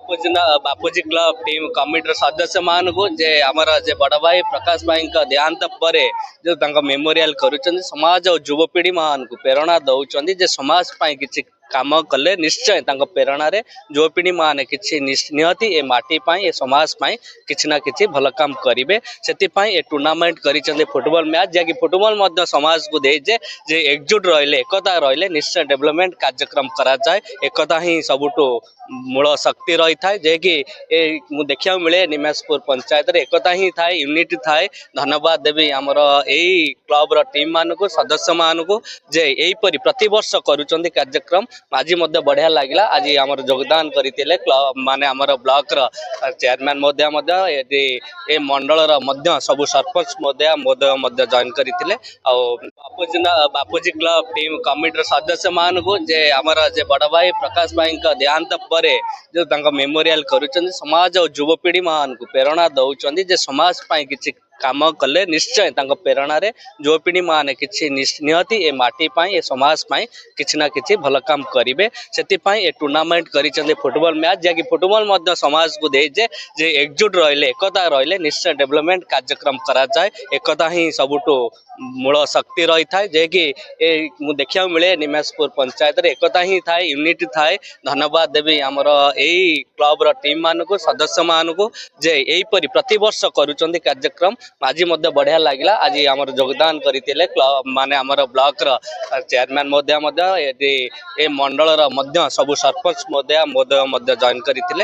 बापूजी club team कमिटर सदस्य मान को जे आमर जे बड़ भाई प्रकाश भाई देहांत पर जो मेमोरियल करुँच समाज और युवपीढ़ी मान को प्रेरणा दौरान जे समाज कि काम कले निश्चय प्रेरणा युवपीढ़ी मान कि निहती ए माटी ए समाज किसी ना कि भल काम करेंगे से टूर्णामेंट कर फुटबॉल मैच जैकि फुटबॉल समाज को दे जे एकजुट रहिले एकता रहिले निश्चय डेवलपमेंट कार्यक्रम करा जाए एकता ही सबुठू मूल शक्ति रही था जे कि देखा मिले निमेशपुर पंचायत रे एकता ही थाए यूनिटी थाए। धन्यवाद देवी आमर यही क्लब टीम मान को सदस्य मान को जे यहीपरि प्रति वर्ष करुँच कार्यक्रम आज बढ़िया लगे आज आमर योगदान करते क्लब माने आमर ब्लॉक चेयरमैन महोदय मंडल सबु सरपंच महोदय जॉइन करते बापूजी क्लब टीम कमिटर सदस्य मान को जे आमर जे बड़ भाई प्रकाश भाई देहांत पर जो मेमोरियल करुँच समाज और युवपीढ़ी मान को प्रेरणा दौरान जे समाज कि काम कले निश्चय प्रेरणा युवपीढ़ी मान कि निहती ए माटी ए समाज किसी ना कि भल काम करेंगे से टूर्णामेंट कर फुटबॉल मैच जैकि फुटबॉल समाज को दे जे एकजुट रहिले एकता रहिले निश्चय डेवलपमेंट कार्यक्रम करा जाए एकता ही सबुठू मूल शक्ति रही था जे कि देखा मिले निमेशपुर पंचायत रे एकता ही थाए यूनिटी थाए। धन्यवाद देवी आमर यही क्लब टीम मान को सदस्य मान को जे यहीपरि प्रति वर्ष करुँच कार्यक्रम आज बढ़िया लगे आज आमर योगदान करते क्लब माने आमर ब्लॉक चेयरमैन महोदय मंडल सबु सरपंच महोदय जॉइन करते।